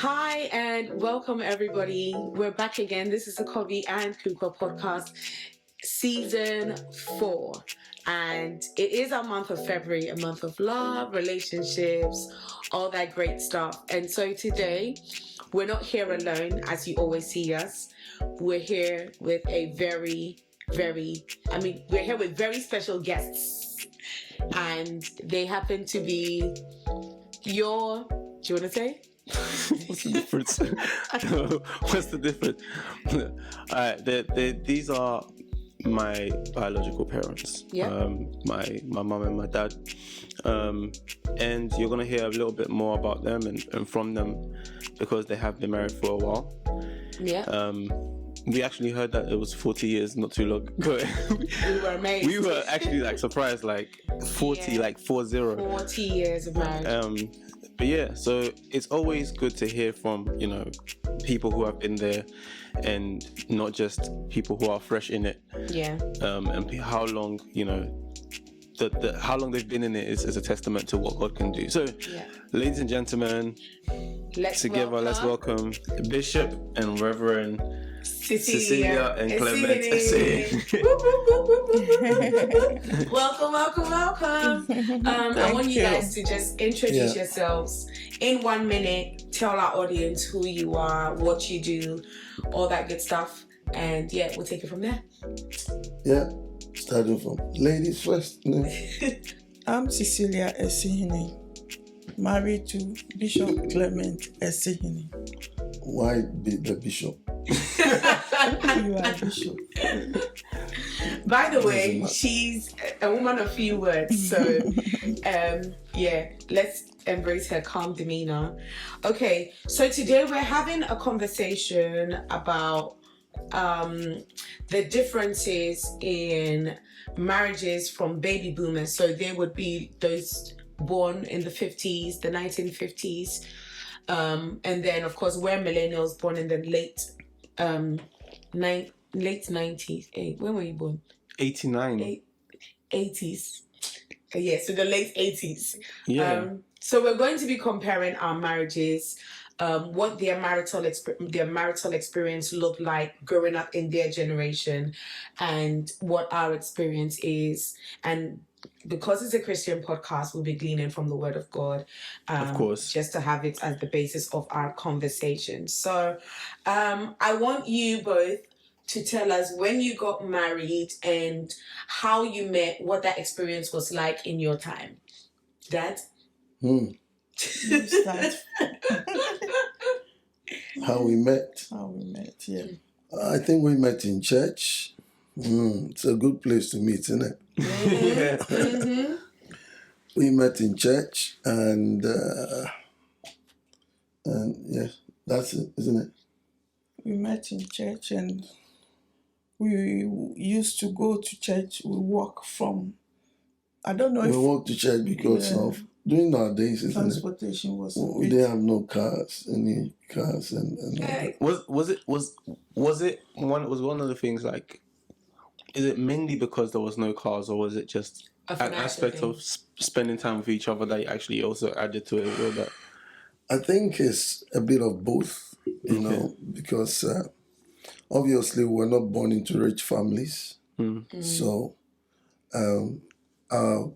Hi and welcome everybody. We're back again. This is the Kobe and Cooper podcast, season 4. And it is our month of February, a month of love, relationships, all that great stuff. And so today, we're not here alone as you always see us. We're here with we're here with very special guests. And they happen to be do you want to say? What's the difference? What's the difference? Alright, these are my biological parents. Yeah. My mum and my dad. And you're gonna hear a little bit more about them and from them because they have been married for a while. Yeah. We actually heard that it was 40 years not too long ago. We were amazed. We were actually surprised, 40, 40. 40 years of marriage. But yeah, so it's always good to hear from, people who have been there and not just people who are fresh in it. Yeah. And how long, how long they've been in it is a testament to what God can do. So, ladies and gentlemen, let's welcome Bishop and Reverend Cecelia and Clement Asihene. Welcome. I want you guys to just introduce yourselves in 1 minute. Tell our audience who you are, what you do, all that good stuff. And we'll take it from there. Yeah, starting from ladies first. No? I'm Cecelia Asihene, married to Bishop Clement Asihene. Why be the bishop? You are bishop. By the way, she's a woman of few words, so let's embrace her calm demeanor. Okay, so today we're having a conversation about the differences in marriages from baby boomers. So there would be those born in the 50s, the 1950s, and then of course we're millennials born in the late 90s. Hey, when were you born? 89. 80s. Yeah, so the late 80s. Yeah. So we're going to be comparing our marriages, what their marital experience looked like growing up in their generation, and what our experience is. And because it's a Christian podcast, we'll be gleaning from the Word of God, of course, just to have it as the basis of our conversation. So, I want you both to tell us when you got married and how you met, what that experience was like in your time. Dad? You start. How we met? Yeah. I think we met in church. It's a good place to meet, isn't it? Mm-hmm. We met in church, and yes, that's it, isn't it? We met in church, and we used to go to church. We walk from, I don't know we walked to church because of during our days, isn't transportation it? was. We didn't have no cars, any cars, and all that. Was it one of the things is it mainly because there was no cars, or was it just an aspect of spending time with each other that you actually also added to it? Or that? I think it's a bit of both, you know, because obviously we're not born into rich families. So our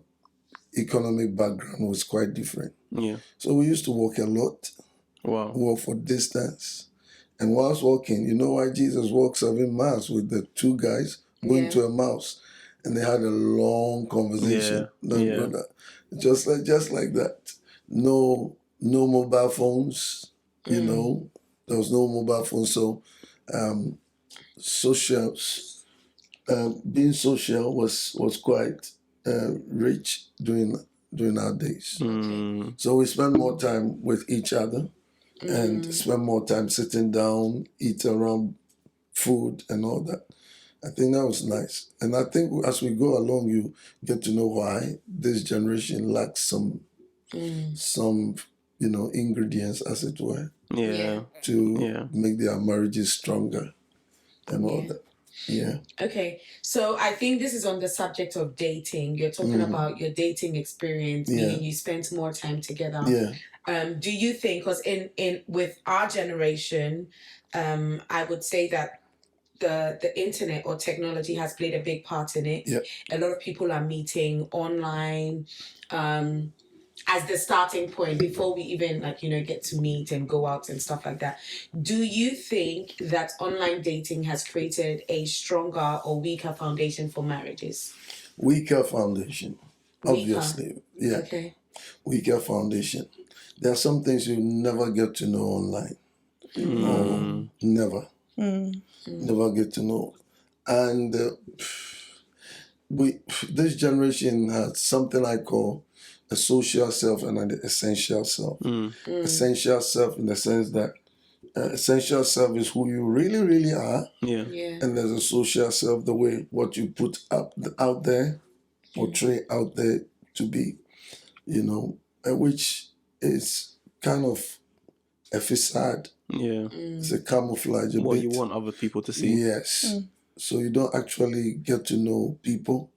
economic background was quite different. Yeah. So we used to walk a lot. Wow. Walk for distance. And whilst walking, you know why Jesus walked 7 miles with the 2 guys going to a mouse, and they had a long conversation. Brother. Just like that. No mobile phones, you know. There was no mobile phone, so being social was quite rich during our days. So we spent more time with each other and spend more time sitting down, eat around food and all that. I think that was nice. And I think as we go along, you get to know why this generation lacks some ingredients, as it were, to make their marriages stronger and all that. Yeah. Okay, so I think this is on the subject of dating. You're talking about your dating experience, meaning you spent more time together. Yeah. Do you think, because in with our generation, I would say that the internet or technology has played a big part in it. Yeah. A lot of people are meeting online as the starting point before we even get to meet and go out and stuff like that. Do you think that online dating has created a stronger or weaker foundation for marriages? Weaker foundation, obviously. Yeah. Okay. Weaker foundation. There are some things you never get to know online. Or never. Never get to know. And this generation has something I call a social self and an essential self. Essential self in the sense that essential self is who you really, really are. Yeah. And there's a social self, the way what you put out there, portray out there to be, which is kind of a facade. Yeah. It's a camouflage. What you want other people to see. Yes. So you don't actually get to know people.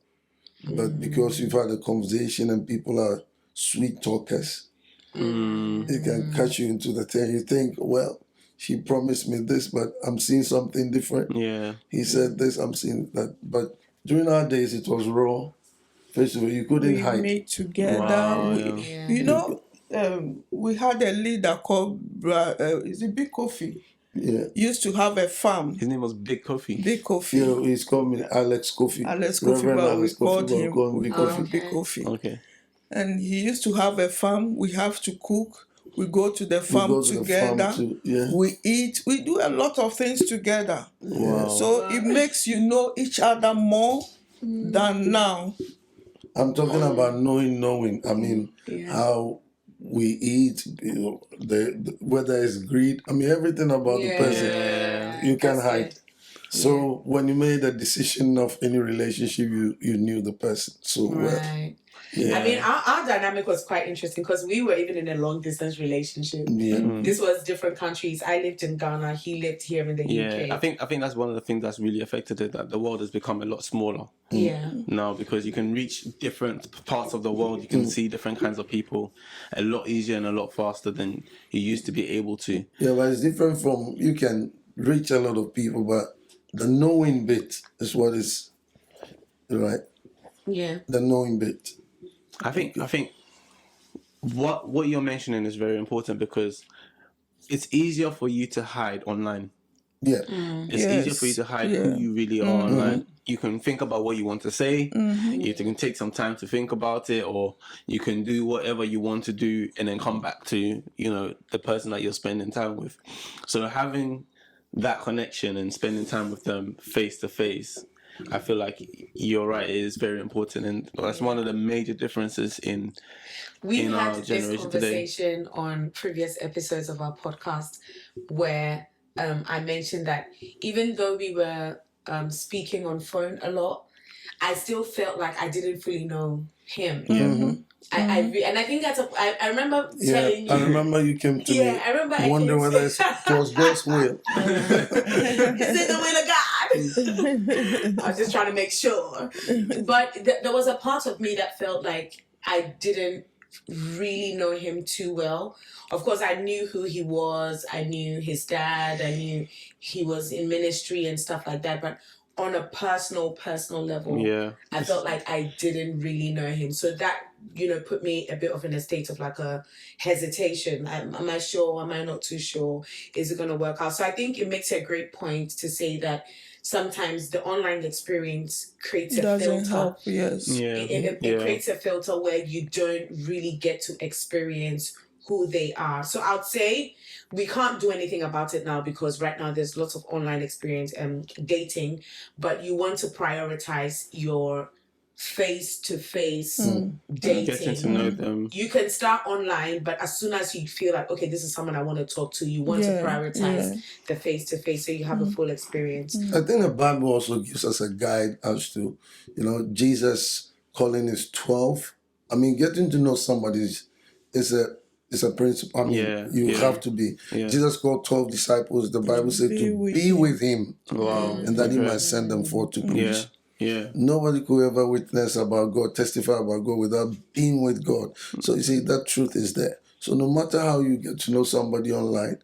But because you've had a conversation and people are sweet talkers, it can catch you into the thing. You think, well, she promised me this, but I'm seeing something different. Yeah. He said this, I'm seeing that. But during our days, it was raw. First of all, you couldn't hide. We meet together. Wow, We had a leader called, is it Big Coffee? Yeah. Used to have a farm. His name was Big Coffee. Big Coffee. He's called me Alex Coffee. Alex Coffee, Reverend but we Alex called Coffee, him, but we we call called him Big Coffee. Okay. And he used to have a farm. We have to cook. We go to the farm go to the together. farm yeah. We eat. We do a lot of things together. Wow. So it makes you know each other more than now. I'm talking about knowing. I mean, how we eat, the whether it's greed. I mean, everything about the person you can hide. So when you made a decision of any relationship, you knew the person so well. Yeah. I mean, our dynamic was quite interesting because we were even in a long distance relationship. Yeah. This was different countries. I lived in Ghana. He lived here in the UK. I think that's one of the things that's really affected it. That the world has become a lot smaller. Yeah. Now because you can reach different parts of the world. You can see different kinds of people a lot easier and a lot faster than you used to be able to. Yeah, but it's different from you can reach a lot of people, but the knowing bit is what is right. Yeah. The knowing bit. I think what you're mentioning is very important because it's easier for you to hide online. Yeah. It's easier for you to hide who you really are online. You can think about what you want to say. You can take some time to think about it, or you can do whatever you want to do and then come back to, the person that you're spending time with. So having that connection and spending time with them face to face, I feel like you're right, it is very important, and that's one of the major differences in our generation today. We've had this conversation on previous episodes of our podcast where I mentioned that even though we were speaking on phone a lot, I still felt like I didn't fully know him. And I think I remember telling you. I remember you came to me. I remember wondering whether it was God's will. Is it the will of God? I was just trying to make sure. But there was a part of me that felt like I didn't really know him too well. Of course, I knew who he was. I knew his dad. I knew he was in ministry and stuff like that. But on a personal level, I felt like I didn't really know him. So that, put me a bit of in a state of like a hesitation. Am I sure? Am I not too sure? Is it going to work out? So I think it makes a great point to say that sometimes the online experience creates a filter. Help, yes. It creates a filter where you don't really get to experience who they are. So I'd say we can't do anything about it now because right now there's lots of online experience and dating, but you want to prioritize your face-to-face dating. Getting to know them. You can start online, but as soon as you feel like, okay, this is someone I want to talk to, you want to prioritize the face-to-face so you have a full experience. I think the Bible also gives us a guide as to, Jesus calling his 12. I mean, getting to know somebody is It's a principle. I mean, you have to be. Jesus called 12 disciples. The Bible said to be with him. Wow. And that he might send them forth to preach. Nobody could ever witness about God, testify about God without being with God. So you see, that truth is there. So no matter how you get to know somebody online,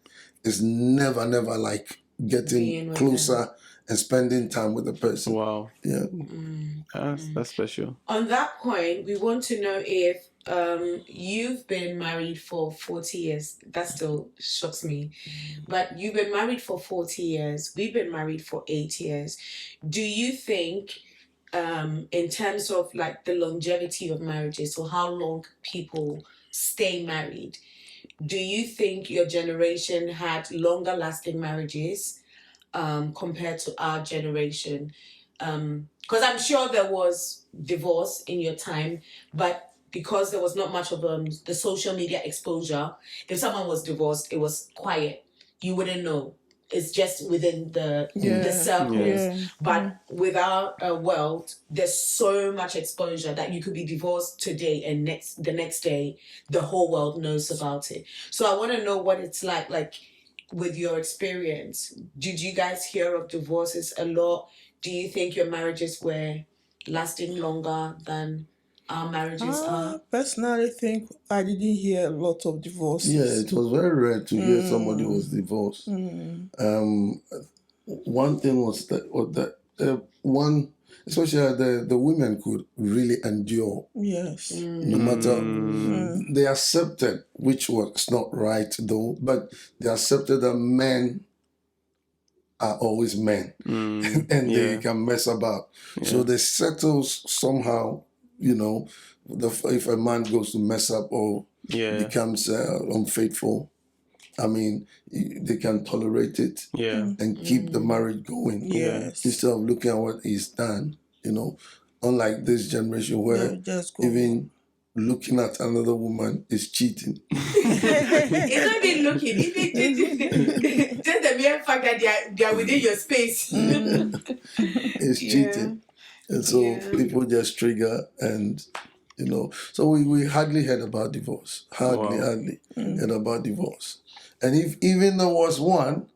it's never like getting closer and spending time with the person. Wow. Yeah. That's special. On that point, we want to know if you've been married for 40 years. That still shocks me. But you've been married for 40 years. We've been married for 8 years. Do you think, in terms of like the longevity of marriages, or how long people stay married, do you think your generation had longer lasting marriages compared to our generation? Because I'm sure there was divorce in your time, but because there was not much of the social media exposure, if someone was divorced, it was quiet. You wouldn't know. It's just within the circles. But without a world, there's so much exposure that you could be divorced today and the next day, the whole world knows about it. So I want to know what it's like with your experience. Did you guys hear of divorces a lot? Do you think your marriages were lasting longer than our marriages are? Personally, think I didn't hear a lot of divorces. Yeah, it was very rare to hear somebody was divorced. One thing was that one, especially the women could really endure. Yes. No matter, they accepted, which was not right though, but they accepted that men are always men and they can mess about. So they settle somehow, if a man goes to mess up or becomes unfaithful, I mean, they can tolerate it and keep the marriage going instead of looking at what he's done, unlike this generation where even looking at another woman is cheating. It's not even looking. Even just the mere fact that they are within your space. It's cheating. And so people just trigger and, so we hardly heard about divorce. Hardly heard about divorce. And if even there was one,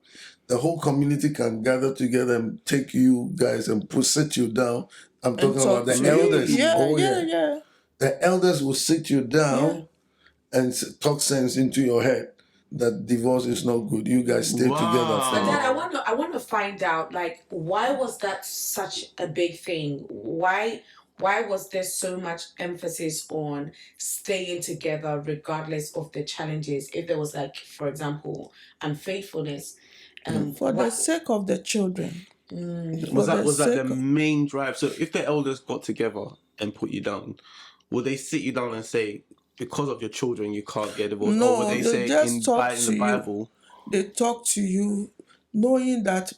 the whole community can gather together and take you guys and sit you down. I'm talking about the elders. Yeah. The elders will sit you down and talk sense into your head that divorce is not good. You guys stay together. But Dad, I want to find out, why was that such a big thing? Why was there so much emphasis on staying together regardless of the challenges? If there was, for example, unfaithfulness, for the sake of the children. Was that the main drive? So if the elders got together and put you down, would they sit you down and say, because of your children, you can't get divorced? No, or would they say in the Bible? They talk to you knowing that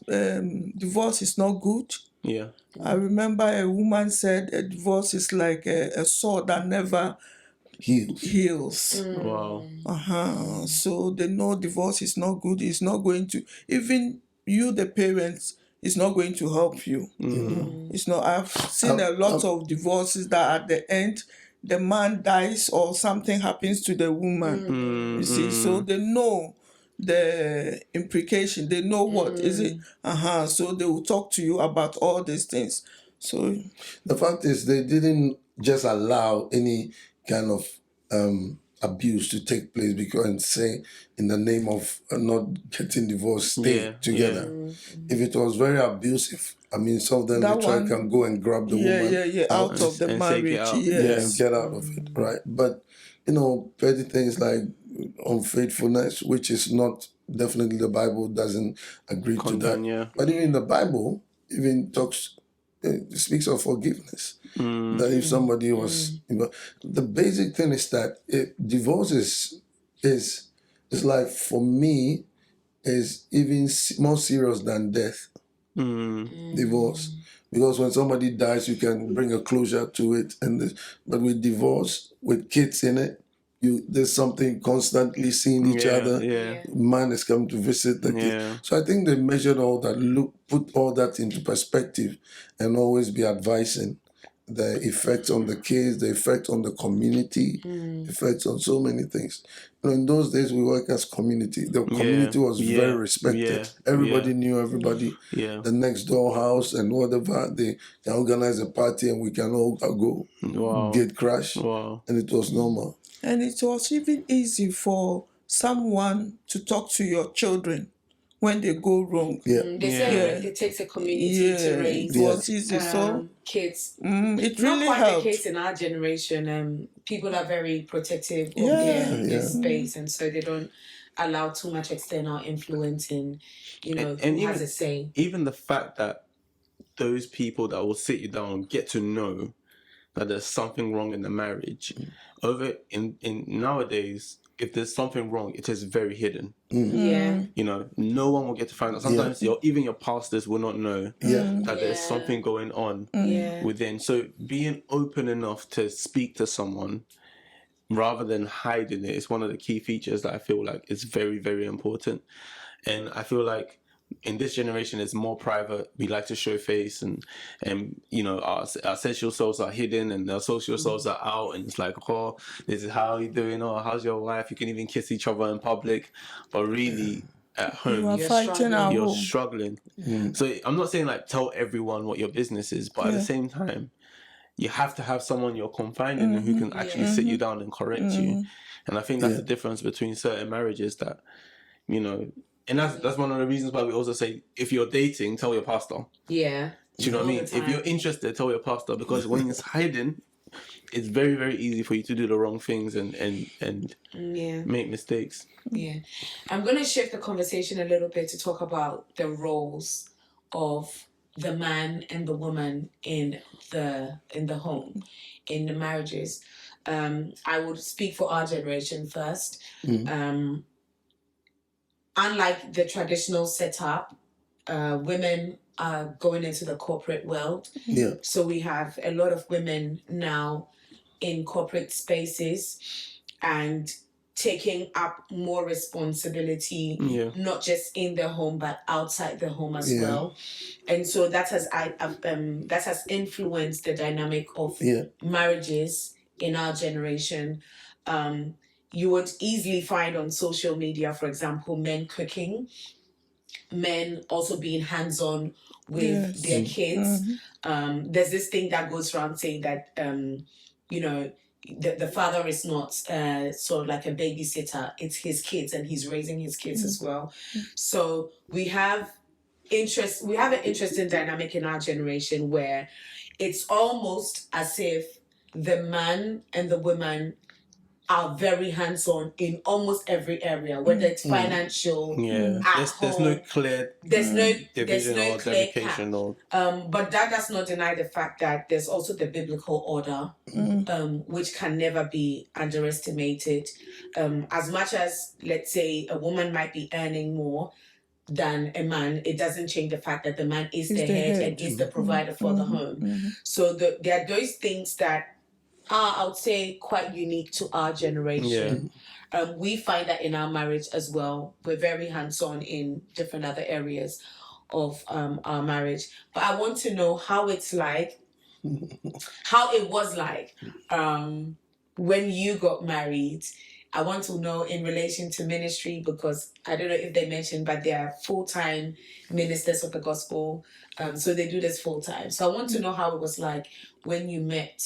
divorce is not good. Yeah. I remember a woman said a divorce is like a sword that never heals. Wow. So they know divorce is not good. It's not going to, even you, the parents, it's not going to help you. It's not. I've seen a lot of divorces that at the end, the man dies or something happens to the woman. You see, so they know the implication. They know what is it. So they will talk to you about all these things. So the fact is, they didn't just allow any kind of abuse to take place and say in the name of not getting divorced, stay together. If it was very abusive, I mean, some of them can go and grab the woman out of the marriage, and get out of it, right? But petty things like unfaithfulness, which is not definitely, the Bible doesn't agree to that. But even the Bible even speaks of forgiveness. That if somebody was, the basic thing is that divorce is like, for me, is even more serious than death. Divorce, because when somebody dies, you can bring a closure to it, but with divorce, with kids in it, there's something constantly seeing each other. Man is coming to visit the kid. So I think they measured all that, put all that into perspective, and always be advising the effect on the kids, the effect on the community, effects on so many things. In those days, we work as community. The community was very respected. Everybody knew everybody. The next door house and whatever, they organize a party and we can all go get crash. And it was normal. And it was even easy for someone to talk to your children when they go wrong. They say it takes a community to raise. It was easy. So kids. It Not really quite helped. the case in our generation. People are very protective of their space, and so they don't allow too much external influence in, who has a say. Even the fact that those people that will sit you down get to know that there's something wrong in the marriage. Over in nowadays, if there's something wrong, it is very hidden. No one will get to find out. Sometimes even your pastors will not know that there's something going on within. So being open enough to speak to someone rather than hiding it is one of the key features that I feel like is very, very important. And I feel like in this generation, it's more private. We like to show face, and our sexual selves are hidden, and our social selves are out. And it's like, oh, this is how you doing? Oh, how's your wife? You can even kiss each other in public, but really at home, you're struggling. So I'm not saying like tell everyone what your business is, but at the same time, you have to have someone you're confiding in who can actually sit you down and correct you. And I think that's the difference between certain marriages that, and that's one of the reasons why we also say, if you're dating, tell your pastor. Yeah. Do you know what I mean? If you're interested, tell your pastor, because when it's hiding, it's very, very easy for you to do the wrong things and make mistakes. Yeah. I'm going to shift the conversation a little bit to talk about the roles of the man and the woman in the home, in the marriages. I would speak for our generation first. Unlike the traditional setup, women are going into the corporate world. So we have a lot of women now in corporate spaces and taking up more responsibility, not just in the home but outside the home as well. And so that has influenced the dynamic of marriages in our generation. You would easily find on social media, for example, men cooking, men also being hands-on with their kids. There's this thing that goes around saying that, the father is not sort of like a babysitter. It's his kids and he's raising his kids as well. So we have an interesting dynamic in our generation where it's almost as if the man and the woman are very hands-on in almost every area, whether it's financial, at there's no clear division or dedication. But that does not deny the fact that there's also the biblical order, which can never be underestimated. As much as, let's say, a woman might be earning more than a man, it doesn't change the fact that the man is the head and is the provider for the home. So there are those things that are, I would say, quite unique to our generation. We find that in our marriage as well. We're very hands-on in different other areas of our marriage. But I want to know how it was like when you got married. I want to know in relation to ministry, because I don't know if they mentioned, but they are full-time ministers of the gospel. So they do this full-time. So I want to know how it was like when you met.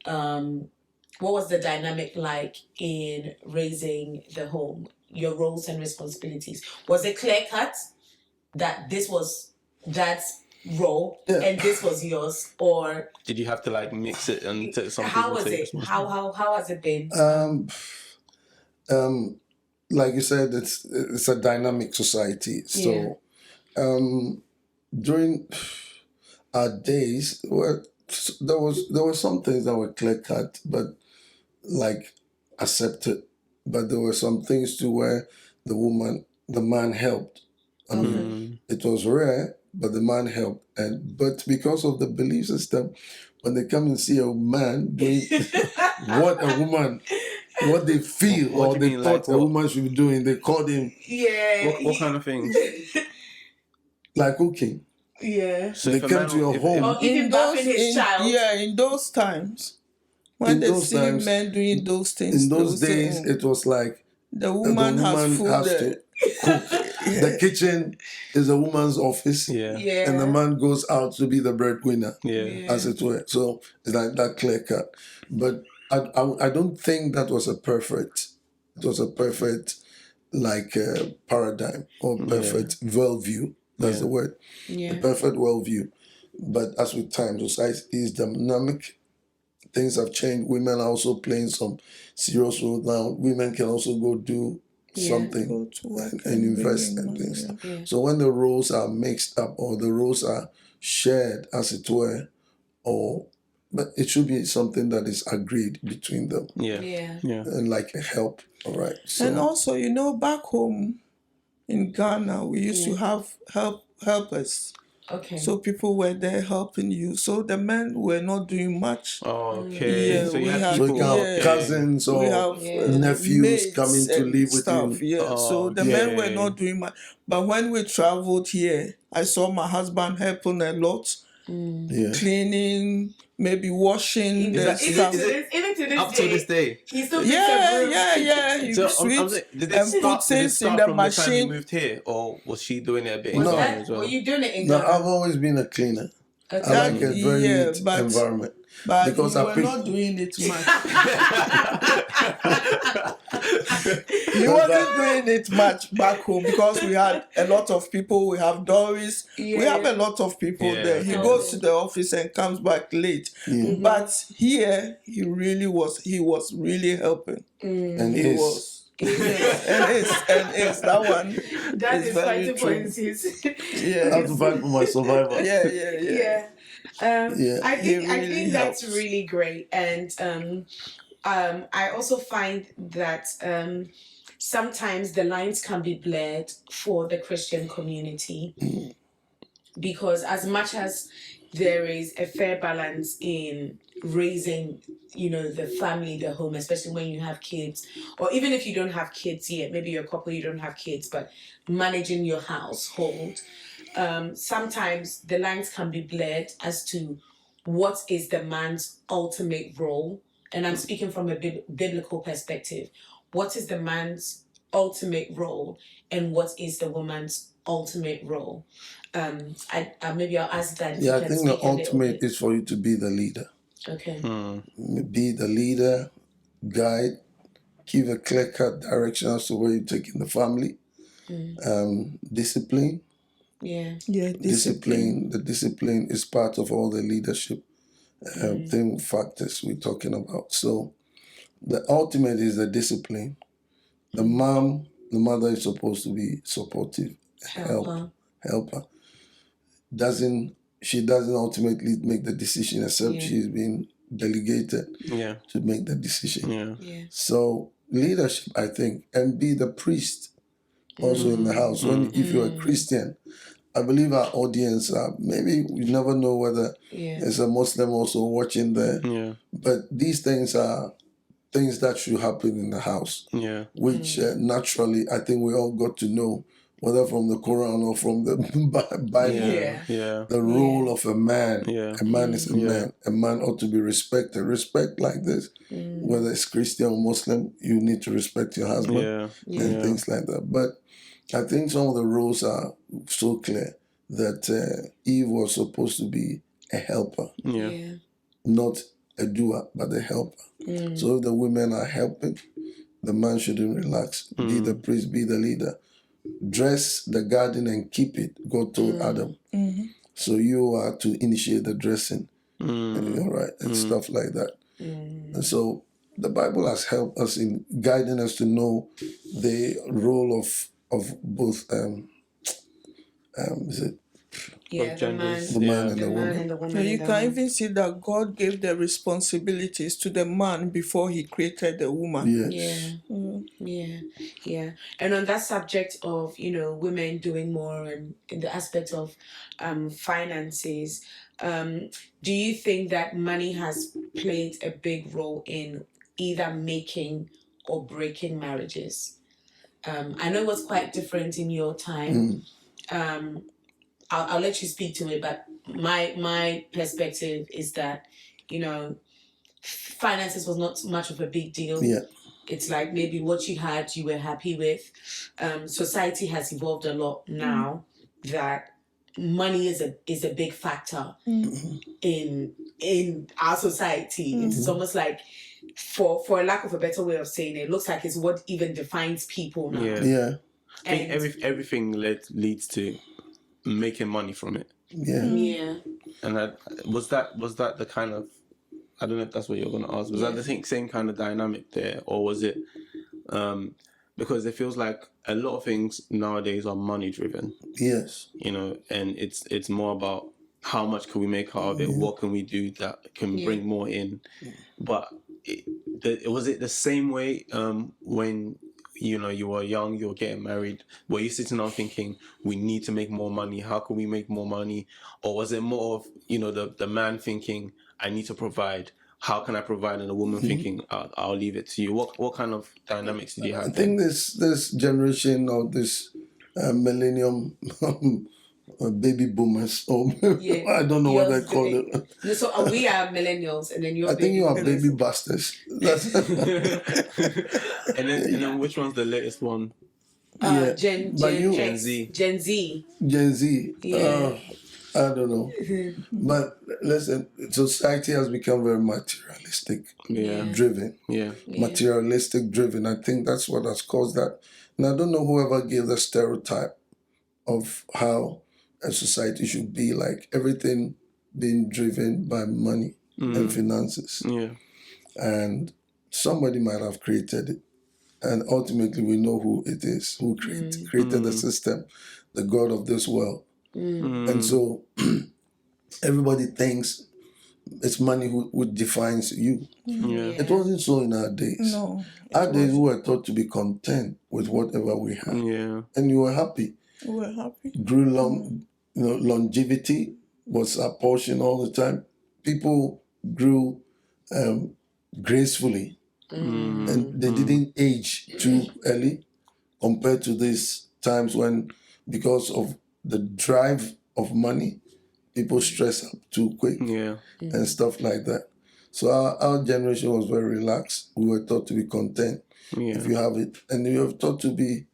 What was the dynamic like in raising the home, your roles and responsibilities? Was it clear-cut that this was Dad's role and this was yours, or did you have to like mix it and take something? How was it? How has it been? Like you said, it's a dynamic society. So during our days, there were some things that were clear cut, but like accepted. But there were some things too where the man helped. I mean, it was rare, but the man helped. But because of the belief system, when they come and see a man doing what they feel or they thought a woman should be doing, they called him. What kind of things? Like cooking. Yeah. So They if a come man- to your if- home. Or even bathing his child. in those times, when In they those see times- men doing those things, In they those will say, days, it was like the woman has food. to cook. The kitchen is a woman's office, Yeah. Yeah. and the man goes out to be the breadwinner, Yeah. as it were. So it's like that clear cut. But I don't think that was a perfect. It was a perfect paradigm or perfect worldview. That's the word. Yeah. A perfect worldview. But as with time, society is dynamic. Things have changed. Women are also playing some serious role now. Women can also go do something Go to work and invest bring in and money, things. yeah. So when the roles are mixed up or the roles are shared, as it were, but it should be something that is agreed between them Yeah. Yeah. Yeah. and like a help. All right. So And also, back home in Ghana, we used to have helpers. Okay. So people were there helping you. So the men were not doing much. Okay. Yeah, so you we had have- so people. you can okay. have cousins We or have nephews maids coming to and live with stuff, you. yeah. So the men were Okay. not doing much. But when we traveled here, I saw my husband helping a lot, Yeah. cleaning, maybe washing the that- stuff. Even to this Up day, to this day. he still picks a Yeah, broom. yeah. He So sweeps saying, did and it put start things in from the the time you machine. moved here, or was she doing it a bit? Was in No. Ghana that, as well? were you doing it in No, Ghana? I've always been a cleaner. Okay. I like a very neat environment. But Because we I were pick- not doing it much. He wasn't doing it much back home because we had a lot of people. We have Doris. We have a lot of people Yeah. there. He goes to the office and comes back late. But here, he was really helping. And He is. was. and it's that one. That is very fighting for true. his. I have to fight for my survival. Yeah. Yeah. Yeah. I think really that's helps. really great, and I also find that sometimes the lines can be blurred for the Christian community because as much as there is a fair balance in raising, the family, the home, especially when you have kids, or even if you don't have kids yet, maybe you're a couple, you don't have kids, but managing your household. Sometimes the lines can be blurred as to what is the man's ultimate role. And I'm speaking from a biblical perspective. What is the man's ultimate role and what is the woman's ultimate role? Maybe I'll ask that. Yeah, I think the ultimate is for you to be the leader. Okay. Be the leader, guide, give a clear-cut direction as to where you're taking the family. Discipline. Yeah. Discipline. The discipline is part of all the leadership factors we're talking about. So the ultimate is the discipline. The mother is supposed to be supportive, helper. She doesn't ultimately make the decision except she's been delegated to make the decision. Yeah. So leadership, I think, and be the priest also in the house. If you're a Christian, I believe our audience maybe we never know whether there's a Muslim also watching there. Yeah. But these things are things that should happen in the house. Yeah. Which naturally I think we all got to know, whether from the Quran or from the Bible, the role of a man. A man is a man. A man ought to be respected. Respect like this, whether it's Christian or Muslim, you need to respect your husband and things like that. But I think some of the roles are so clear that Eve was supposed to be a helper, not a doer, but a helper. So if the women are helping, the man shouldn't relax. Be the priest, be the leader. Dress the garden and keep it, God told Adam. So you are to initiate the dressing, and stuff like that. And so the Bible has helped us in guiding us to know the role of both is it the man and the woman. and the woman. So you can even see that God gave the responsibilities to the man before he created the woman. Yeah. And on that subject of, women doing more and in the aspect of finances, do you think that money has played a big role in either making or breaking marriages? I know it was quite different in your time. I'll let you speak to it, but my perspective is that, finances was not much of a big deal. Yeah. It's like maybe what you had, you were happy with. Society has evolved a lot now that money is a big factor in our society. It's almost like, for a lack of a better way of saying it looks like it's what even defines people now. Yeah. I think everything leads to making money from it. Yeah. And that was the kind of, I don't know if that's what you're going to ask. Was that the same kind of dynamic there, or was it because it feels like a lot of things nowadays are money driven. Yes. And it's more about how much can we make out of it? What can we do that can bring more in? But was it the same way when you were young, you were getting married? Were you sitting down thinking, we need to make more money? How can we make more money? Or was it more of the man thinking, I need to provide? How can I provide? And the woman thinking, I'll leave it to you. What kind of dynamics did you have? I think this generation of this millennium baby boomers, or I don't know what they call it. So we are millennials, and then you're. I think you are baby busters. And then which one's the latest one? Gen Z. Gen Z. Gen Z. Yeah. I don't know. But listen, society has become very materialistic driven. Materialistic driven. I think that's what has caused that. And I don't know whoever gave the stereotype of how a society should be, like everything being driven by money and finances. Yeah. And somebody might have created it. And ultimately we know who it is, who created the system, the God of this world. And so everybody thinks it's money who defines you. It wasn't so in our days. No. Our days we were taught to be content with whatever we had. And you were happy. We were happy. Grew longevity was our portion all the time. People grew gracefully. And they didn't age too early compared to these times when, because of the drive of money, people stress up too quick and stuff like that. So our generation was very relaxed. We were taught to be content if you have it. And you were taught to be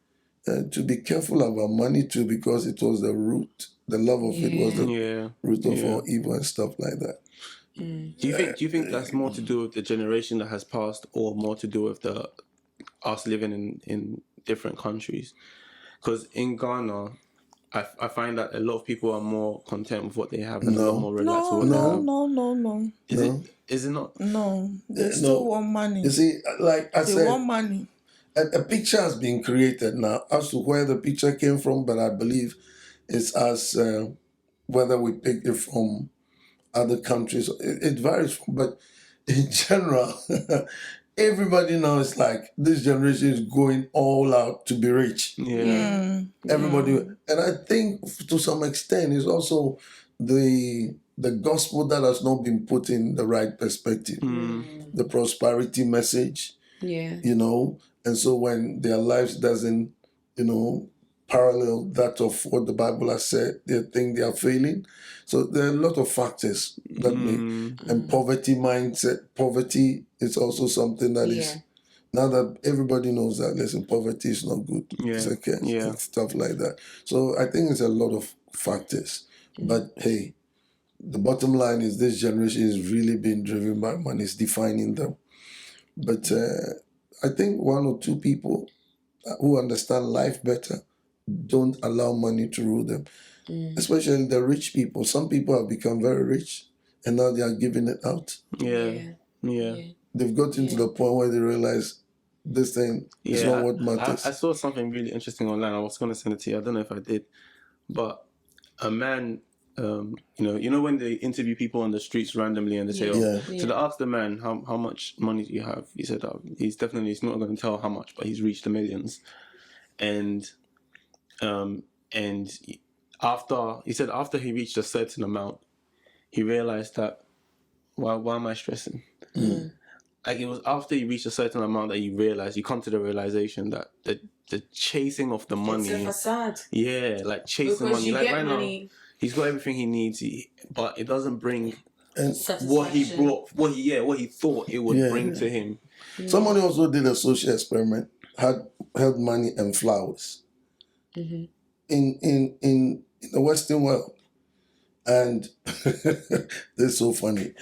careful about money too, because it was the root. The love of it was the root of all evil and stuff like that. Do you think that's more to do with the generation that has passed, or more to do with us living in different countries? Because in Ghana, I find that a lot of people are more content with what they have and a lot more relaxed with what they have. No. Is it not? No, they still want money. You see, like I said, they want money. A picture has been created now as to where the picture came from, but I believe it's as whether we picked it from other countries. It varies, but in general, everybody now is like, this generation is going all out to be rich. Everybody, and I think to some extent it's also the gospel that has not been put in the right perspective. The prosperity message, and so when their lives doesn't, parallel that of what the Bible has said, they think they are failing. So there are a lot of factors that and poverty mindset. Poverty is also something that is, now that everybody knows that, listen, poverty is not good. It's okay. It's stuff like that. So I think it's a lot of factors. But hey, the bottom line is this generation is really being driven by money. It's defining them. But I think one or two people who understand life better don't allow money to rule them. Especially the rich people. Some people have become very rich and now they are giving it out. They've gotten to the point where they realize this thing is not what matters. I saw something really interesting online. I was going to send it to you. I don't know if I did. But a man, when they interview people on the streets randomly and they say, so they ask the man, how much money do you have? He said, he's not going to tell how much, but he's reached the millions. And after he reached a certain amount, he realized that, why am I stressing? Like, it was after you reach a certain amount that you come to the realization that the chasing of the money. It's a facade. Yeah, like chasing because money. You like get right money He's got everything he needs, but it doesn't bring And what he brought, what he thought it would bring to him. somebody also did a social experiment, held money and flowers in the Western world, and this is so funny.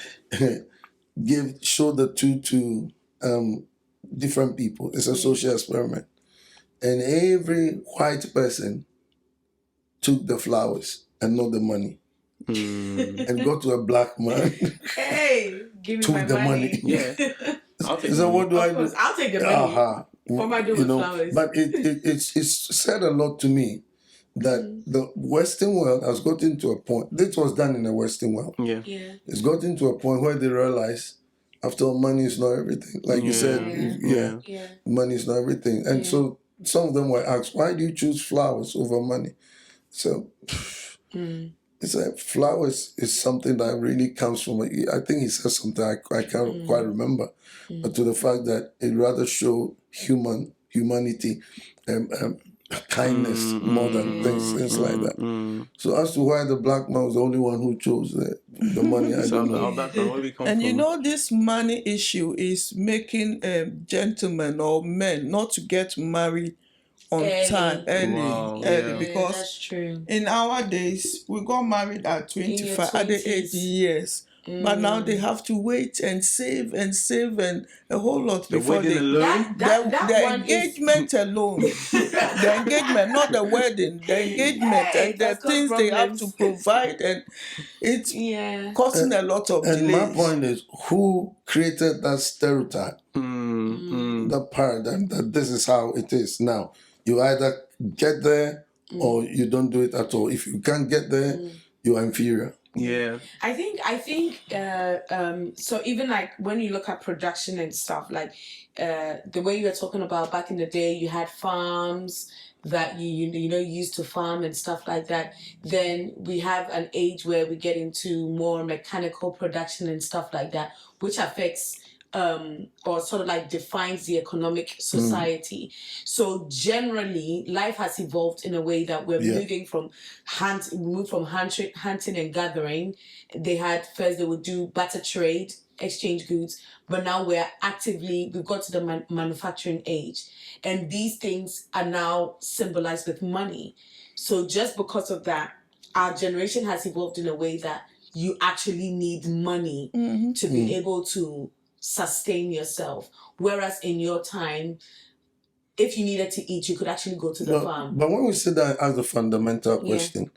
Showed the two to different people. It's a social experiment, and every white person took the flowers and not the money. And go to a black man. Hey, give me took my the money. Yeah. I'll take So what do Of I do? course, I'll take the money. What am I doing with flowers? But it's said a lot to me that the Western world has gotten to a point. This was done in the Western world. Yeah. It's gotten to a point where they realize after all, money is not everything. Like you said, money is not everything. And so some of them were asked, why do you choose flowers over money? So it's like flowers is something that really comes from, I think he said something I can't quite remember, but to the fact that it rather show humanity and kindness more than things like that. So as to why the black man was the only one who chose the money, I don't know. And you know, this money issue is making gentlemen or men not to get married on time, early, because that's true. in our days we got married at 25, at the 80 years. But now they have to wait and save and a whole lot before they the engagement alone. The engagement, not the wedding, the engagement and the things they have to provide, and it's causing a lot of delays. And my point is, who created that stereotype? The paradigm that this is how it is now. You either get there or you don't do it at all. If you can't get there, you are inferior. Yeah. I think so even like when you look at production and stuff, like the way you were talking about back in the day, you had farms that you used to farm and stuff like that. Then we have an age where we get into more mechanical production and stuff like that, which affects or sort of like defines the economic society. So generally, life has evolved in a way that we're moving from hunting and gathering. They would do barter trade, exchange goods, but now we've got to the manufacturing age. And these things are now symbolized with money. So just because of that, our generation has evolved in a way that you actually need money to be able to sustain yourself. Whereas in your time, if you needed to eat, you could actually go to the farm. But when we sit down and ask the fundamental question,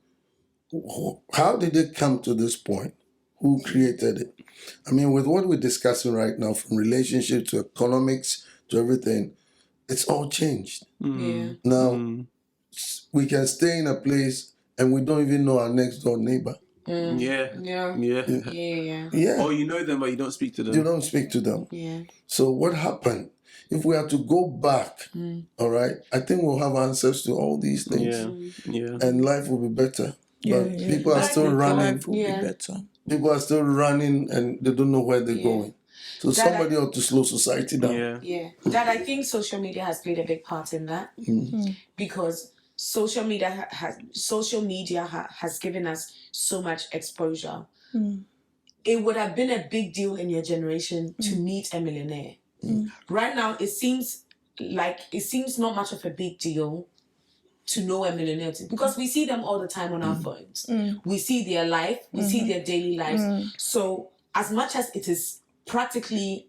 how did it come to this point? Who created it? I mean, with what we're discussing right now, from relationship to economics to everything, it's all changed. Now, we can stay in a place and we don't even know our next door neighbor. Yeah. Or you know them, but you don't speak to them. You don't speak to them. So what happened? If we have to go back, all right, I think we'll have answers to all these things. And life will be better. But people are still running. Life will be better. People are still running and they don't know where they're going. So somebody ought to slow society down. Dad, I think social media has played a big part in that. Because social media has given us so much exposure. It would have been a big deal in your generation to meet a millionaire. Right now, it seems not much of a big deal to know a millionaire, because we see them all the time on our phones. We see their life, we see their daily lives. So as much as it is practically,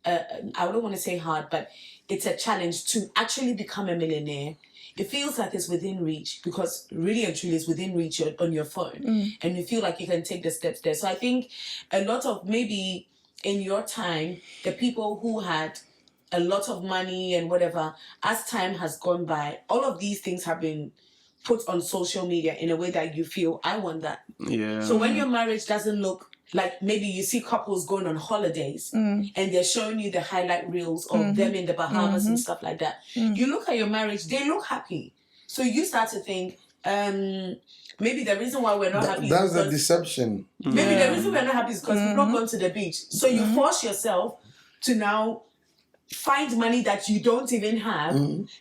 I don't want to say hard, but it's a challenge to actually become a millionaire. It feels like it's within reach, because really and truly it's within reach on your phone. And you feel like you can take the steps there. So I think a lot of, maybe in your time, the people who had a lot of money and whatever, as time has gone by, all of these things have been put on social media in a way that you feel, I want that. So when your marriage doesn't look like, maybe you see couples going on holidays and they're showing you the highlight reels of them in the Bahamas and stuff like that. You look at your marriage, they look happy. So you start to think, maybe the reason why we're not happy is that's a deception. Maybe the reason we're not happy is because we've not gone to the beach. So you force yourself to now find money that you don't even have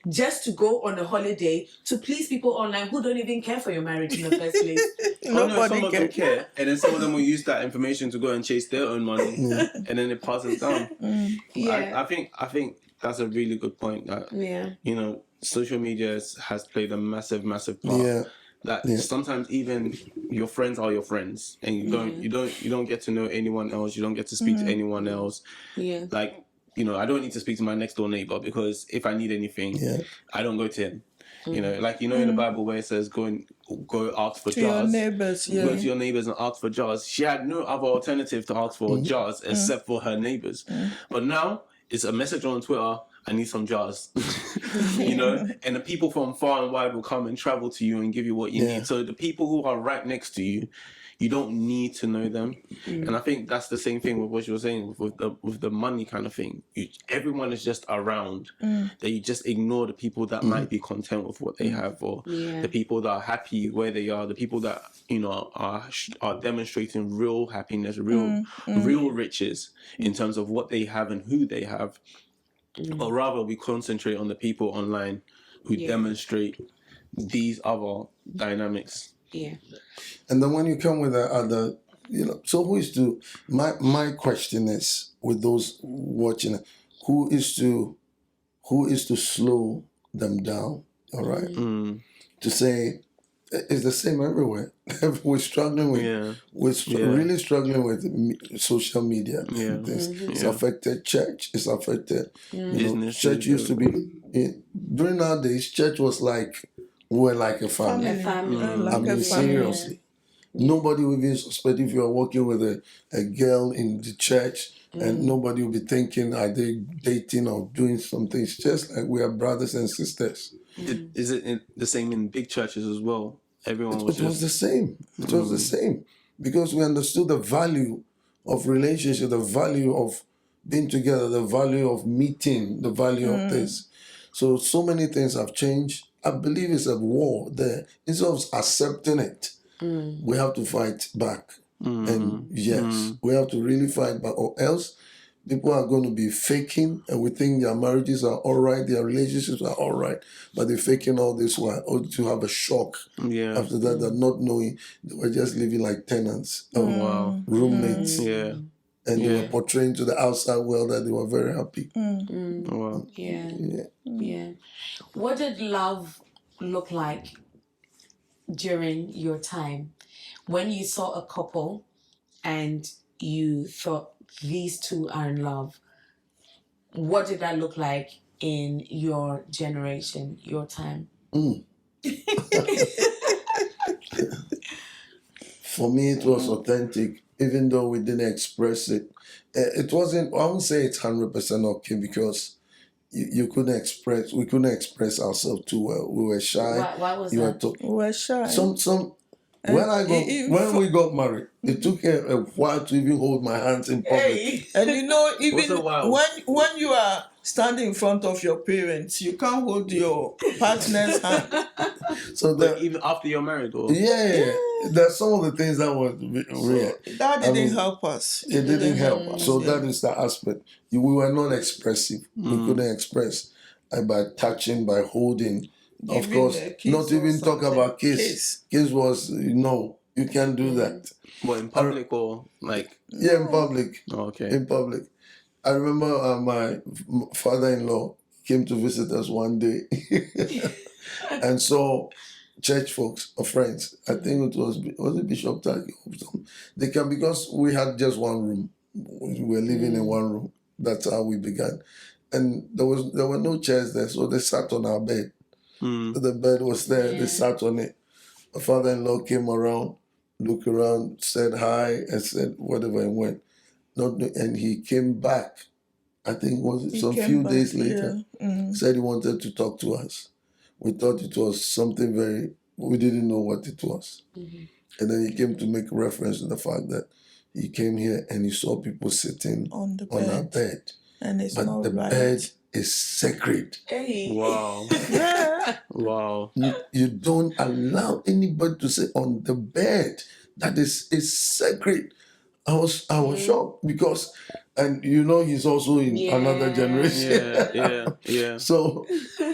just to go on a holiday to please people online who don't even care for your marriage in the first place. Some of them care, and then some of them will use that information to go and chase their own money, and then it passes down. I think that's a really good point. That you know, social media has played a massive part. That sometimes even your friends are your friends, and you don't get to know anyone else. You don't get to speak to anyone else. Yeah, like. You know, I don't need to speak to my next door neighbor because if I need anything, I don't go to him. You know, like, you know, in the Bible where it says go ask for jars. Your neighbors, Go to your neighbors and ask for jars. She had no other alternative to ask for jars except for her neighbors. But now it's a message on Twitter. I need some jars. You know, and the people from far and wide will come and travel to you and give you what you need. So the people who are right next to you, you don't need to know them. And I think that's the same thing with what you were saying with the money kind of thing. Everyone is just around. That you just ignore the people that might be content with what they have, or the people that are happy where they are, the people that, you know, are demonstrating real happiness, real riches in terms of what they have and who they have. But rather we concentrate on the people online who demonstrate these other dynamics. Yeah. And then when you come with the other, you know, so who is to, my question is, with those watching, who is to slow them down, all right? To say, it's the same everywhere. We're struggling with, really struggling with social media. It's affected church. It's affected, you know, church used to be, during our days, church was like, we're like a family. I mean, seriously. Nobody will even suspect if you're working with a girl in the church, and nobody will be thinking, are they dating or doing something? It's just like we are brothers and sisters. Is it the same in big churches as well? Everyone was the same. It was the same. Because we understood the value of relationship, the value of being together, the value of meeting, the value of this. So many things have changed. I believe it's a war there. Instead of accepting it, we have to fight back. And yes, we have to really fight back, or else people are going to be faking, and we think their marriages are all right, their relationships are all right, but they're faking all this while, or to have a shock after that, they're not knowing they were just living like tenants, roommates. And they were portraying to the outside world that they were very happy. Wow. What did love look like during your time when you saw a couple and you thought these two are in love? What did that look like in your generation, your time? For me, it was authentic, even though we didn't express it. It wasn't, I won't say it's 100% okay, because we couldn't express ourselves too well. We were shy. Why was that? We were shy. When we got married, it took a while to even hold my hands in public. And you know, even when you are standing in front of your parents, you can't hold your partner's hand. So that, even after you're married, or there's some of the things that were real. That didn't help us. It didn't help. So that is the aspect. We were not expressive. We couldn't express by touching, by holding. Of course, not even talk about kiss. Kiss was, no, you can't do that. What, in public or like? Yeah, in public. Oh, okay. In public. I remember my father-in-law came to visit us one day and saw church folks or friends. I think it was it Bishop Taki? They came because we had just one room. We were living in one room. That's how we began. And there were no chairs there, so they sat on our bed. The bed was there, they sat on it. My father-in-law came around, looked around, said hi, and said whatever, and went. And he came back, I think some few days later, said he wanted to talk to us. We thought it was something we didn't know what it was. And then he came to make reference to the fact that he came here and he saw people sitting on our bed. And it's but not the right. bed is sacred. Hey. Wow. Wow. You don't allow anybody to say on the bed. That is sacred. I was shocked because, and he's also in another generation. Yeah. So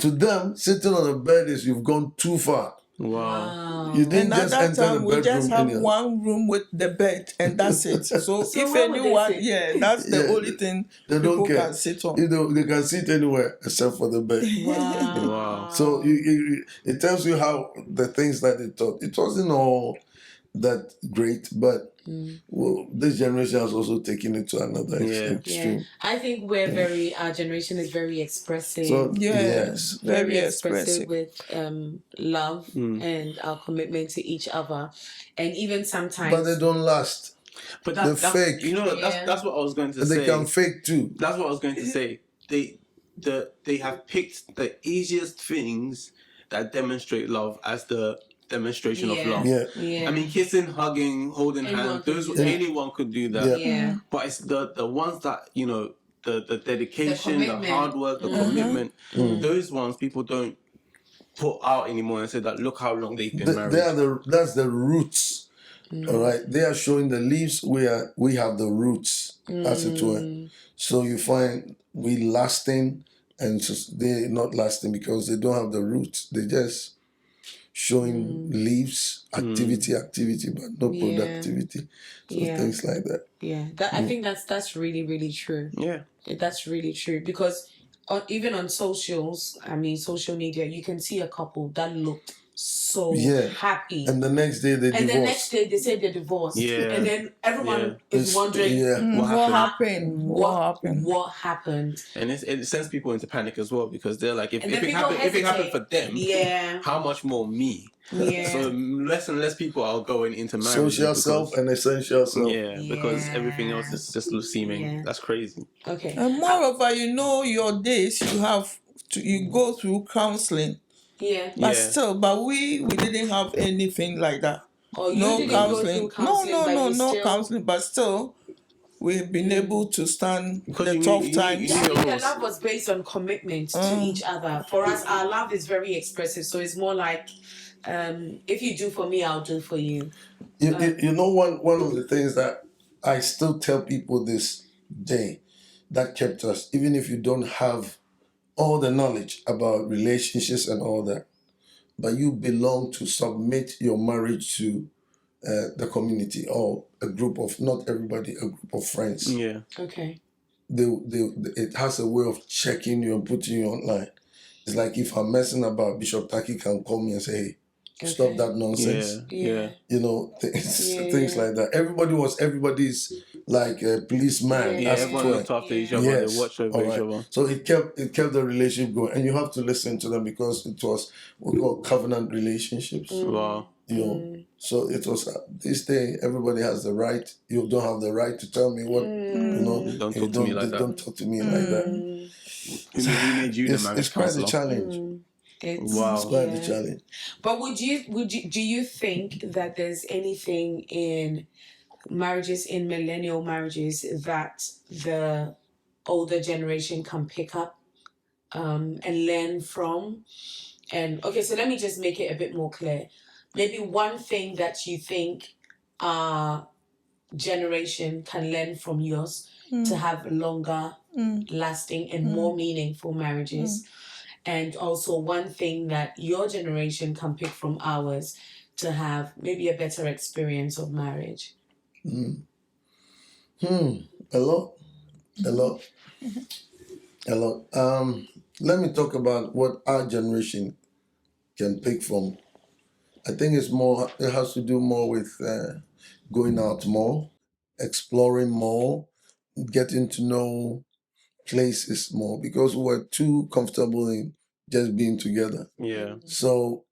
to them, sitting on a bed is you've gone too far. Wow. You didn't And at just that enter the time, we just bedroom have anyhow. one room with the bed, and that's it. So if where would they anyone, sit? that's the only thing They don't people care. can sit on. They can sit anywhere except for the bed. Wow. So it tells you how the things that they taught. It wasn't all that great, but this generation has also taken it to another extreme. Yeah. I think our generation is very expressive. So Yes, very expressive with love and our commitment to each other, and even sometimes. But they don't last. But they're fake. That's what I was going to say. They can fake too. That's what I was going to say. They have picked the easiest things that demonstrate love as the demonstration of love. Yeah. I mean, kissing, hugging, holding hands, anyone could do that. Yeah. But it's the ones that, the dedication, the hard work, the commitment, those ones people don't put out anymore and say that look how long they've been married. That's the roots. All right. They are showing the leaves where we have the roots, as it were. So you find we lasting and they're not lasting because they don't have the roots. They just showing leaves, activity, but no productivity. So things like that. Yeah, I think that's really, really true. Yeah, that's really true because even on social media, you can see a couple that looked so happy, and the next day they divorced. And the next day they say they're divorced. Yeah, and then everyone is wondering, what happened? What happened? And it sends people into panic as well because they're like, if it happened for them, how much more me? Yeah. So less and less people are going into marriage. Social self and essential self. Yeah, because everything else is just seeming. That's crazy. Okay. And moreover, your days you go through counseling. Yeah. But we didn't have anything like that. Oh, no counseling. No counseling, but still we've been able to stand the tough times. I think the love was based on commitment to each other. For us, our love is very expressive, so it's more like if you do for me, I'll do for you. One of the things that I still tell people this day that kept us, even if you don't have all the knowledge about relationships and all that, but you belong to submit your marriage to the community or a group of, not everybody, a group of friends. Yeah. Okay. It has a way of checking you and putting you online. It's like if I'm messing about, Bishop Taki can call me and say, hey, stop that nonsense. Yeah. Things like that. Everybody was everybody's like a policeman. Yeah, everyone looked after each other. They watched over each other. So it kept the relationship going, and you have to listen to them because it was what we call covenant relationships. Wow. So it was this day. Everybody has the right. You don't have the right to tell me what Don't talk to me like that. Don't talk to me like that. Who made you the marriage It's quite a challenge. It's quite a challenge. But do you think that there's anything in marriages, in millennial marriages, that the older generation can pick up and learn from? And okay, so let me just make it a bit more clear. Maybe one thing that you think our generation can learn from yours to have longer lasting and more meaningful marriages. And also one thing that your generation can pick from ours to have maybe a better experience of marriage. A lot. Let me talk about what our generation can pick from. I think it has to do more with going out more, exploring more, getting to know places more, because we're too comfortable in just being together. Yeah. So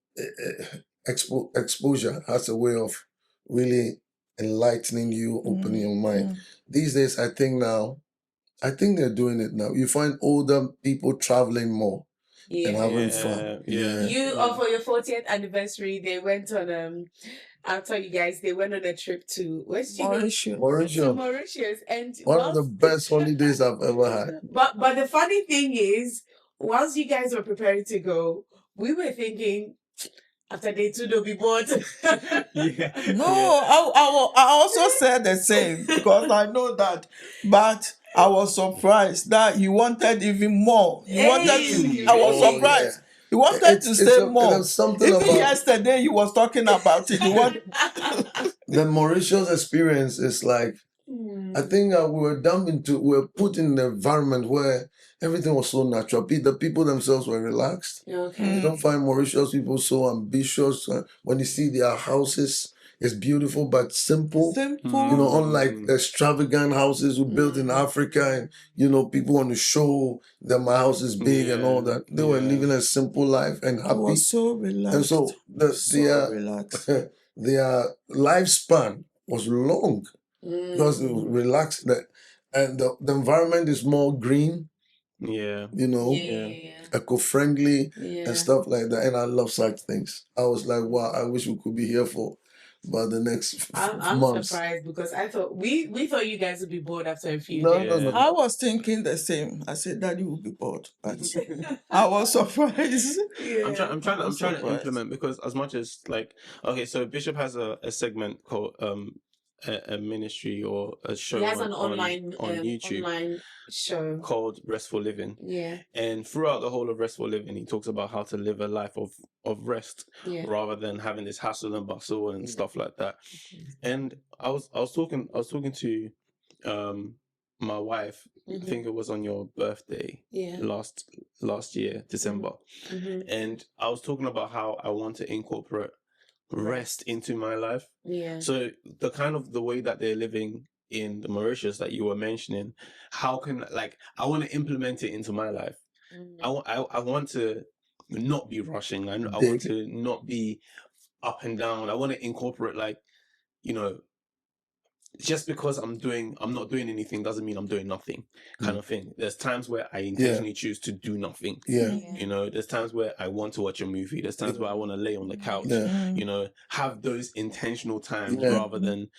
exposure has a way of really enlightening you, opening your mind. These days, I think they're doing it now. You find older people traveling more and having fun. Yeah. For your 40th anniversary, they went on I'll tell you guys, they went on a trip to Mauritius, and one of the best holidays I've ever had. But the funny thing is, whilst you guys were preparing to go, we were thinking, After day 2, they'll be bored. No, I also said the same because I know that, but I was surprised that he wanted even more. He wanted to. I was Oh, surprised. yeah. He wanted to say more. There's something Even about yesterday, he was talking about it. He wanted. the Mauritius experience. Is like, I think we were put in an environment where everything was so natural. The people themselves were relaxed. Okay. You don't find Mauritius people so ambitious. When you see their houses, it's beautiful but simple. Simple. You know, unlike extravagant houses we built in Africa, and people want to show that my house is big and all that. They were living a simple life and I happy. was so relaxed. And so relaxed. their lifespan was long because it was relaxed. And the environment is more green, Yeah. eco-friendly and stuff like that. And I love such things. I was like, wow, I wish we could be here for about the next I'm months. surprised because I thought we thought you guys would be bored after a few No, days. no, no. I was thinking the same. I said Daddy will be bored, but I was surprised. I'm trying to surprised. implement, because as much as like, okay, so Bishop has a segment called a ministry or a show He has on an online on YouTube online show called Restful Living. Yeah. And throughout the whole of Restful Living, he talks about how to live a life of rest rather than having this hassle and bustle and stuff like that. And I was talking to my wife. I think it was on your birthday last year, December. And I was talking about how I want to incorporate rest into my life. Yeah. So the way that they're living in the Mauritius that you were mentioning, how can I want to implement it into my life. I want to not be rushing. I want to not be up and down. I want to incorporate just because I'm not doing anything doesn't mean I'm doing nothing, kind of thing. There's times where I intentionally choose to do nothing. There's times where I want to watch a movie. There's times where I want to lay on the couch. Have those intentional times rather than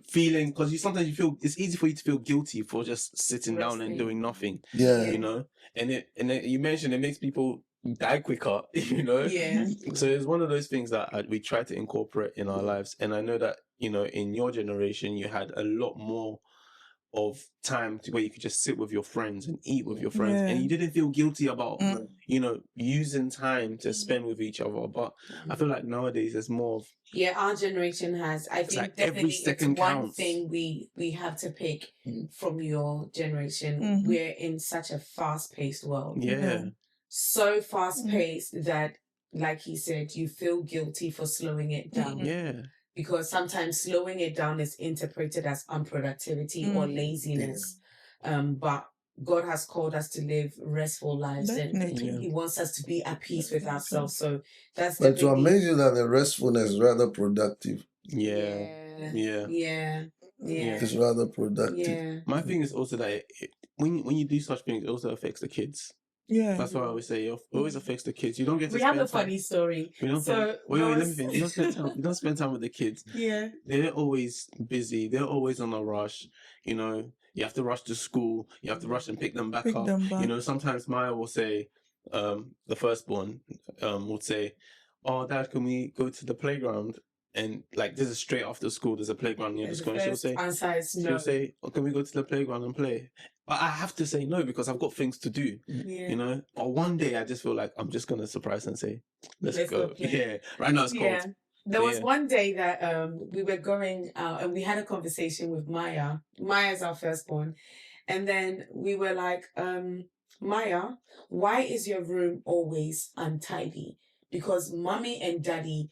feeling, because sometimes you feel it's easy for you to feel guilty for just sitting down and doing nothing. And you mentioned it makes people die quicker. So it's one of those things that we try to incorporate in our lives. And I know that in your generation you had a lot more of time where you could just sit with your friends and eat with your friends, and you didn't feel guilty about using time to spend with each other. But I feel like nowadays there's more of our generation has. I think definitely it's one thing we have to pick from your generation. We're in such a fast-paced world. So fast-paced that, like he said, you feel guilty for slowing it down. Because sometimes slowing it down is interpreted as unproductivity or laziness. But God has called us to live restful lives. Definitely. And He wants us to be at peace with ourselves. So that's But to amaze you that the restfulness is rather productive. It's rather productive. My thing is also that when you do such things, it also affects the kids. That's why I always say it always affects the kids. You don't get to We have a funny story. Wait, let me finish. You don't spend time with the kids. They're always busy. They're always on a rush. You have to rush to school. You have to rush and pick them back up. Sometimes Maya will say, the firstborn would say, "Oh, Dad, can we go to the playground?" And this is straight after school. There's a playground near the school. And she'll say, "Oh, can we go to the playground and play?" But I have to say no because I've got things to do. Or one day I just feel like I'm just gonna surprise and say, "Let's go." Right now it's cold. There was one day that we were going out and we had a conversation with Maya. Maya's our firstborn, and then we were like, Maya, why is your room always untidy? Because Mommy and Daddy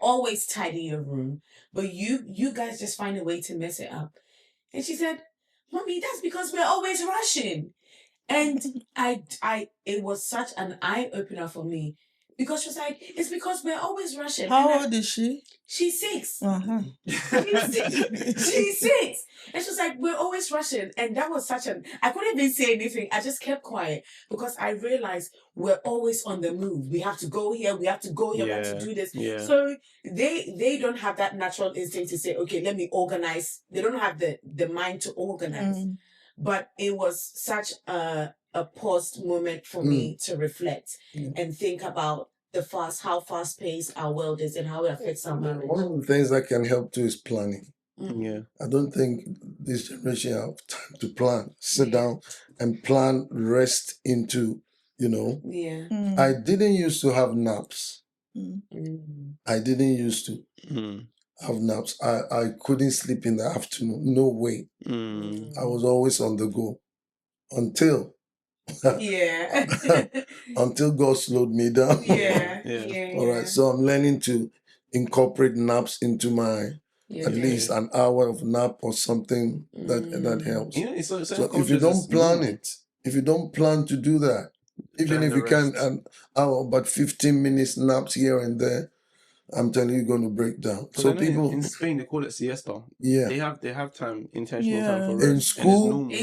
always tidy your room, but you guys just find a way to mess it up. And she said, Mommy, that's because we're always rushing. And it was such an eye opener for me, because she was like, it's because we're always rushing. How old is she? She's 6. She's 6. And she was like, we're always rushing. And that was I couldn't even say anything. I just kept quiet because I realized we're always on the move. We have to go here. We have to go here. We have to do this. So they don't have that natural instinct to say, okay, let me organize. They don't have the mind to organize. But it was such a paused moment for me to reflect and think about how fast paced our world is and how it affects our marriage? One of the things that can help too is planning. Yeah. I don't think this generation have time to plan. Sit down and plan, rest into, Yeah. I didn't used to have naps. I didn't used to have naps. I couldn't sleep in the afternoon. No way. I was always on the go until until God slowed me down. All right. So I'm learning to incorporate naps into my at least an hour of nap or something that helps. Yeah, so if you don't plan if you don't plan to do that, even if you can an hour, but 15 minutes naps here and there, I'm telling you, you're going to break down. So people in Spain they call it siesta. Yeah, they have time, intentional time for rest. In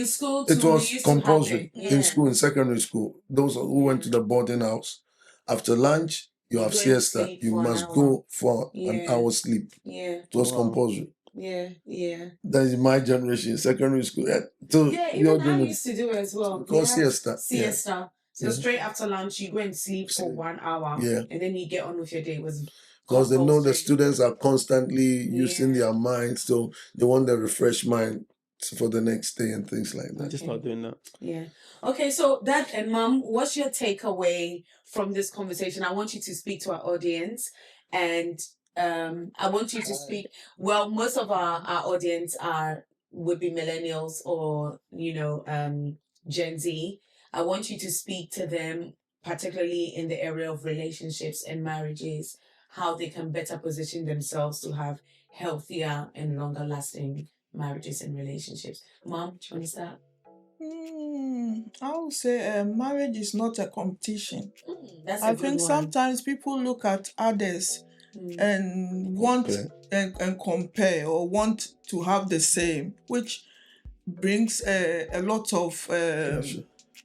school, it was compulsory. In school, in secondary school, those who went to the boarding house, after lunch you have siesta. You must go for an hour sleep. It was compulsory. That is my generation, secondary school. Even I used to do it as well. Called siesta. So straight after lunch, you go and sleep for 1 hour. And then you get on with your day. Because they know the students are constantly using their minds, so they want the refresh mind for the next day and things like that. Just not doing that. Yeah. Okay, so Dad and Mom, what's your takeaway from this conversation? I want you to speak to our audience, and I want you to speak. Well, most of our audience would be millennials or Gen Z. I want you to speak to them, particularly in the area of relationships and marriages, how they can better position themselves to have healthier and longer lasting marriages and relationships. Mom, do you want to start? I would say marriage is not a competition. That's a I good think one. sometimes people look at others and want and compare or want to have the same, which brings a lot of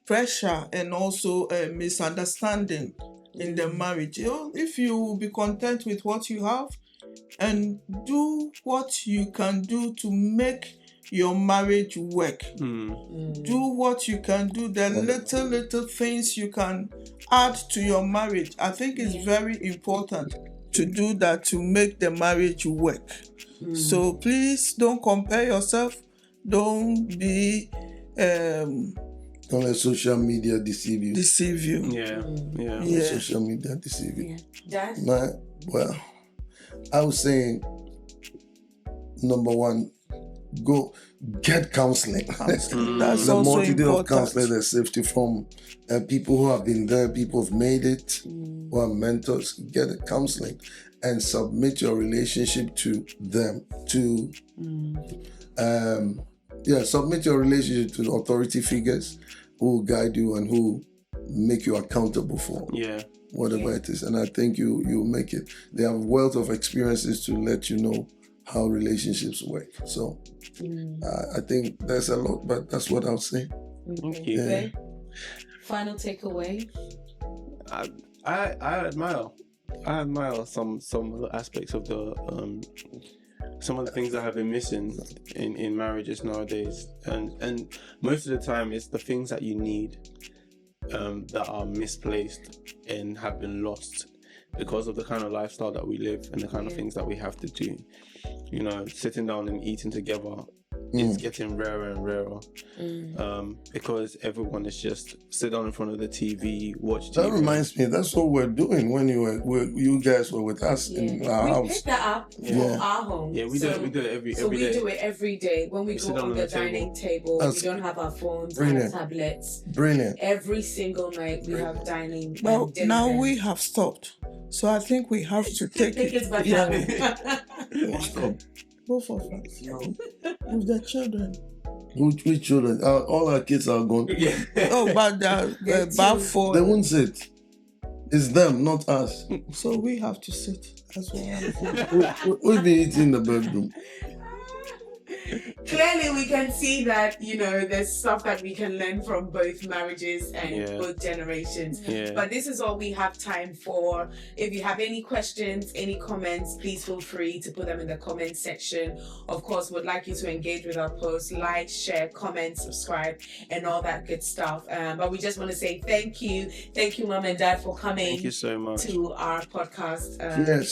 pressure and also misunderstanding in the marriage. If you be content with what you have and do what you can do to make your marriage work, do what you can do, the little things you can add to your marriage. I think it's very important to do that to make the marriage work. So please don't compare yourself. Don't be don't let social media deceive you. Yeah. Social media deceive you. Dad? Well, I was saying, number one, go get counseling. That's the also multitude important. of counseling, the safety from people who have been there, people who have made it, who are mentors. Get a counseling and submit your relationship to them. Submit your relationship to authority figures who guide you and who make you accountable for whatever it is. And I think you make it. They have a wealth of experiences to let you know how relationships work. So I think there's a lot, but that's what I'll say. Thank you. Okay. Final takeaway. I admire some of the aspects of the some of the things that have been missing in marriages nowadays, and most of the time it's the things that you need that are misplaced and have been lost because of the kind of lifestyle that we live and the kind of things that we have to do. Sitting down and eating together is getting rarer and rarer because everyone is just sit down in front of the TV, watch TV. That reminds me, that's what we're doing when you guys were with us in our house. We picked that up for our home. Yeah, we do it every day. We do it every day. When we go on the dining table, we don't have our phones and tablets. Brilliant. Every single night we have dining. Well, now we have stopped. So I think we have to take it back. Both of us. With the children. Which children? All our kids are gone. But they're bad for. They won't sit. It's them, not us. So we have to sit. That's what I'm saying. We'll be eating in the bedroom. Clearly we can see that, you know, there's stuff that we can learn from both marriages and both generations. But this is all we have time for. If you have any questions, any comments, please feel free to put them in the comment section. Of course, we'd like you to engage with our posts, like, share, comment, subscribe, and all that good stuff. But we just want to say thank you, Mom and Dad, for coming. Thank you so much to our podcast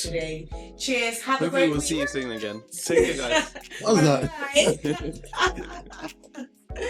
today. Cheers. Have Hopefully a great we'll see you soon again. Take care, guys. What's that? Bye.